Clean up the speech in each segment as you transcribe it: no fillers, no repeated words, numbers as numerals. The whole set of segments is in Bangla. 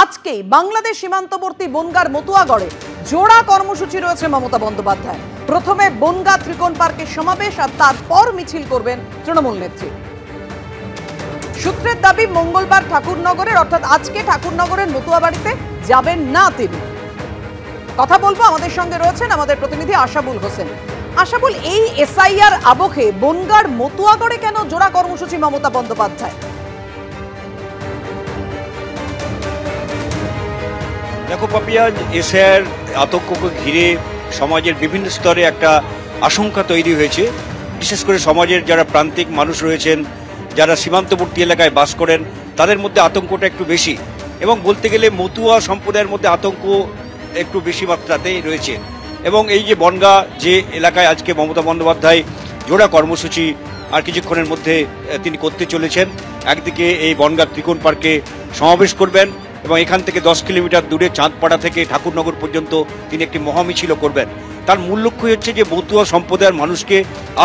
আজকেই বাংলাদেশ সীমান্তবর্তী বনগাঁর মতুয়াগড়ে জোড়া কর্মসূচি রয়েছে মমতা বন্দ্যোপাধ্যায়। প্রথমে বনগাঁ ত্রিকোণ পার্কের সমাবেশ আর তারপর মিছিল করবেন তৃণমূল নেত্রী। সূত্রের দাবি মঙ্গলবার ঠাকুরনগরের অর্থাৎ আজকে ঠাকুরনগরের মতুয়া বাড়িতে যাবেন না তিনি। কথা বলবো, আমাদের সঙ্গে রয়েছেন আমাদের প্রতিনিধি আশাবুল হোসেন। আশাবুল, এই এসআইআর আবহে বনগাঁর মতুয়াগড়ে কেন জোড়া কর্মসূচি মমতা বন্দ্যোপাধ্যায়? দেখো পাপিয়া, এসআইআর আতঙ্ককে ঘিরে সমাজের বিভিন্ন স্তরে একটা আশঙ্কা তৈরি হয়েছে। বিশেষ করে সমাজের যারা প্রান্তিক মানুষ রয়েছেন, যারা সীমান্তবর্তী এলাকায় বাস করেন, তাদের মধ্যে আতঙ্কটা একটু বেশি, এবং বলতে গেলে মতুয়া সম্প্রদায়ের মধ্যে আতঙ্ক একটু বেশি মাত্রাতেই রয়েছে। এবং এই যে বনগাঁ যে এলাকায় আজকে মমতা বন্দ্যোপাধ্যায় জোড়া কর্মসূচি আর কিছুক্ষণের মধ্যে তিনি করতে চলেছেন। একদিকে এই বনগাঁ ত্রিকোণ পার্কে সমাবেশ করবেন এবং এখান থেকে 10 কিলোমিটার দূরে চাঁদপাড়া থেকে ঠাকুরনগর পর্যন্ত তিনি একটি মহামিছিলও করবেন। তার মূল লক্ষ্য হচ্ছে যে মতুয়া সম্প্রদায়ের মানুষকে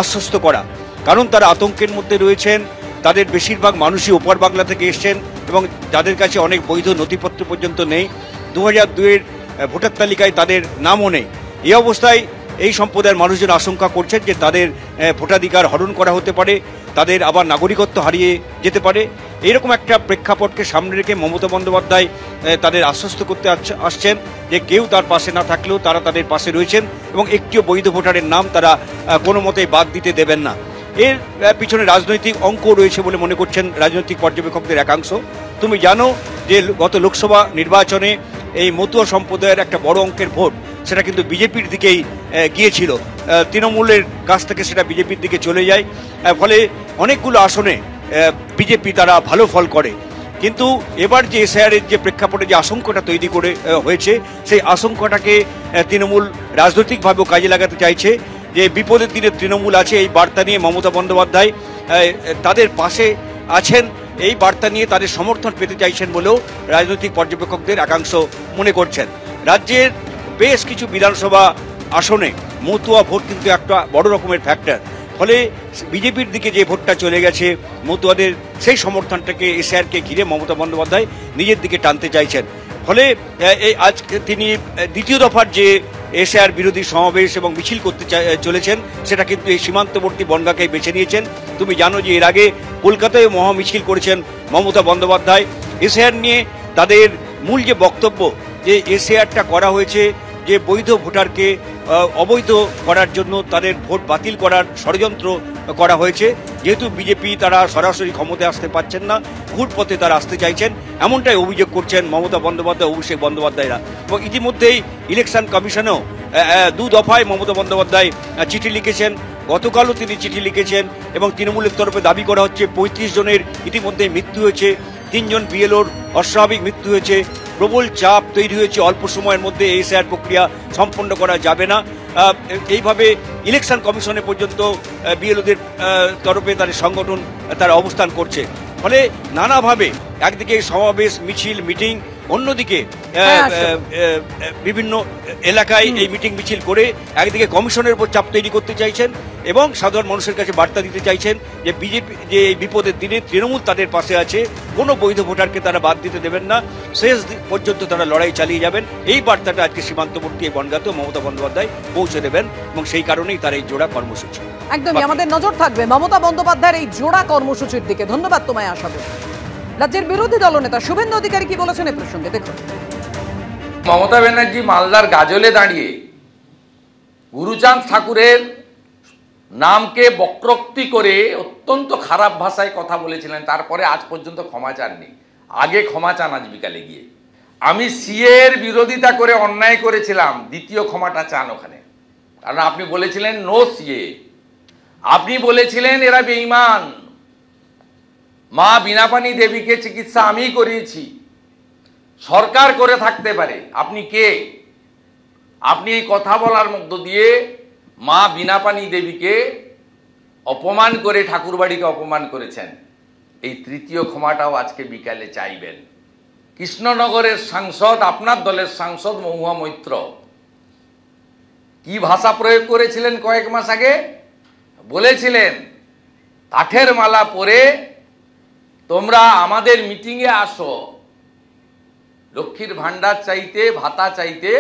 আশ্বস্ত করা, কারণ তারা আতঙ্কের মধ্যে রয়েছেন। তাদের বেশিরভাগ মানুষই ওপার বাংলা থেকে এসছেন এবং যাদের কাছে অনেক বৈধ নথিপত্র পর্যন্ত নেই। 2002-এর ভোটার তালিকায় তাদের নামও নেই। এই অবস্থায় এই সম্প্রদায়ের মানুষজন আশঙ্কা করছেন যে তাদের ভোটাধিকার হরণ করা হতে পারে, তাদের আবার নাগরিকত্ব হারিয়ে যেতে পারে। এরকম একটা প্রেক্ষাপটকে সামনে রেখে মমতা বন্দ্যোপাধ্যায় তাদের আশ্বস্ত করতে আসছেন যে কেউ তার পাশে না থাকলেও তারা তাদের পাশে রয়েছেন এবং একটিও বৈধ ভোটারের নাম তারা কোনো মতেই বাদ দিতে দেবেন না। এর পিছনে রাজনৈতিক অঙ্ক রয়েছে বলে মনে করছেন রাজনৈতিক পর্যবেক্ষকদের একাংশ। তুমি জানো যে গত লোকসভা নির্বাচনে এই মতুয়া সম্প্রদায়ের একটা বড় অঙ্কের ভোট সেটা কিন্তু বিজেপির দিকেই গিয়েছিল। তৃণমূলের কাছ থেকে সেটা বিজেপির দিকে চলে যায়, ফলে অনেকগুলো আসনে বিজেপি তারা ভালো ফল করে। কিন্তু এবার যে এসআইআরের যে প্রেক্ষাপটে যে আশঙ্কাটা তৈরি করে হয়েছে, সেই আশঙ্কাটাকে তৃণমূল রাজনৈতিকভাবেও কাজে লাগাতে চাইছে। যে বিপদের দিনে তৃণমূল আছে, এই বার্তা নিয়ে মমতা বন্দ্যোপাধ্যায় তাদের পাশে আছেন, এই বার্তা নিয়ে তাদের সমর্থন পেতে চাইছেন বলেও রাজনৈতিক পর্যবেক্ষকদের একাংশ মনে করছেন। রাজ্যের বেশ কিছু বিধানসভা আসনে মতুয়া ভোট কিন্তু একটা বড় রকমের ফ্যাক্টর, ফলে বিজেপির দিকে যে ভোটটা চলে গেছে মতুয়াদের সেই সমর্থনটাকে এসআইআরকে ঘিরে মমতা বন্দ্যোপাধ্যায় নিজের দিকে টানতে চাইছেন। ফলে এই আজকে তিনি দ্বিতীয় দফার যে এসআইআর বিরোধী সমাবেশ এবং মিছিল করতে চলেছেন সেটা কিন্তু এই সীমান্তবর্তী বনগাঁকেই বেছে নিয়েছেন। তুমি জানো যে এর আগে কলকাতায় মহা মিছিল করেছেন মমতা বন্দ্যোপাধ্যায় এসআইআর নিয়ে। তাদের মূল যে বক্তব্য যে এসআইআরটা করা হয়েছে যে বৈধ ভোটারকে অবৈধ করার জন্য, তাদের ভোট বাতিল করার ষড়যন্ত্র করা হয়েছে। যেহেতু বিজেপি তারা সরাসরি ক্ষমতায় আসতে পারছেন না, ঘুরপথে তারা আসতে চাইছেন, এমনটাই অভিযোগ করছেন মমতা বন্দ্যোপাধ্যায়, অভিষেক বন্দ্যোপাধ্যায়রা। এবং ইতিমধ্যেই ইলেকশন কমিশনেও 2 দফায় মমতা বন্দ্যোপাধ্যায় চিঠি লিখেছেন। গতকালও তিনি চিঠি লিখেছেন এবং তৃণমূলের তরফে দাবি করা হচ্ছে 35 জনের ইতিমধ্যে মৃত্যু হয়েছে, 3 জন বিএলওর অস্বাভাবিক মৃত্যু হয়েছে। প্রবল চাপ তৈরি হয়েছে, অল্প সময়ের মধ্যে এই এসআইআর প্রক্রিয়া সম্পন্ন করা যাবে না। এইভাবে ইলেকশন কমিশনে পর্যন্ত বিএলওদের তরফে তাদের সংগঠন তারা অবস্থান করছে। ফলে নানাভাবে একদিকে সমাবেশ, মিছিল, মিটিং, অন্যদিকে বিভিন্ন এলাকায় এই মিটিং মিছিল করে একদিকে কমিশনের উপর চাপ তৈরি করতে চাইছেন এবং সাধারণ মানুষের কাছে বার্তা দিতে চাইছেন যে বিজেপি যে এই বিপদের দিনে তৃণমূল তাদের পাশে আছে, কোনো বৈধ ভোটারকে তারা বাদ দিতে দেবেন না, শেষ পর্যন্ত তারা লড়াই চালিয়ে যাবেন। এই বার্তাটা আজকে সীমান্তবর্তী বনগাঁতেও মমতা বন্দ্যোপাধ্যায় পৌঁছে দেবেন এবং সেই কারণেই তার এই জোড়া কর্মসূচি। একদমই আমাদের নজর থাকবে মমতা বন্দ্যোপাধ্যায়ের এই জোড়া কর্মসূচির দিকে। ধন্যবাদ তোমায় আশাবুল। রাজ্যের বিরোধী দলনেতা শুভেন্দু অধিকারী কি বলেছেন এই প্রসঙ্গে দেখুন। মমতা ব্যানার্জি মালদার গাজলে দাঁড়িয়ে গুরুচাঁদ ঠাকুরের নামকে বক্রোক্তি করে অত্যন্ত খারাপ ভাষায় কথা বলেছিলেন, তারপরে আজ পর্যন্ত ক্ষমা চাননি। আগে ক্ষমা চান আজ বিকালে গিয়ে। আমি সিএর বিরোধিতা করে অন্যায় করেছিলাম, দ্বিতীয় ক্ষমাটা চান ওখানে। কারণ আপনি বলেছিলেন নো সিএ, আপনি বলেছিলেন এরা বেঈমান, মা বীণাপানি দেবীকে চিকিৎসা আমিই করিয়েছি, সরকার করে থাকতে পারে। আপনি কে? আপনি এই কথা বলার মধ্য দিয়ে মা বীণাপানি দেবীকে অপমান করে ঠাকুরবাড়িকে অপমান করেছেন। এই তৃতীয় ক্ষমাটাও আজকে বিকালে চাইবেন। কৃষ্ণনগরের সাংসদ, আপনার দলের সাংসদ মহুয়া মৈত্র কি ভাষা প্রয়োগ করেছিলেন কয়েক মাস আগে? বলেছিলেন কাঠের মালা পরে তোমরা আমাদের মিটিংয়ে আসো, লক্ষ্মীর ভাণ্ডার চাইতে, ভাতা চাইতে,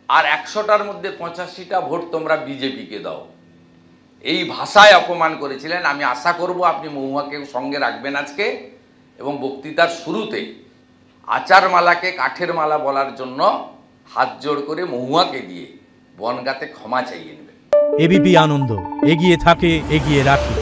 আর 100টার মধ্যে 85টা ভোট তোমরা বিজেপিকে দাও, এই ভাষায় অপমান করেছিলেন। আমি আশা করব আপনি মহুয়াকে সঙ্গে রাখবেন আজকে, এবং বক্তৃতার শুরুতে আচারমালাকে কাঠের মালা বলার জন্য হাত জোড় করে মহুয়াকে দিয়ে বনগাঁতে ক্ষমা চাইয়ে নেবেন। এবিপি আনন্দ, এগিয়ে থাকে, এগিয়ে রাখে।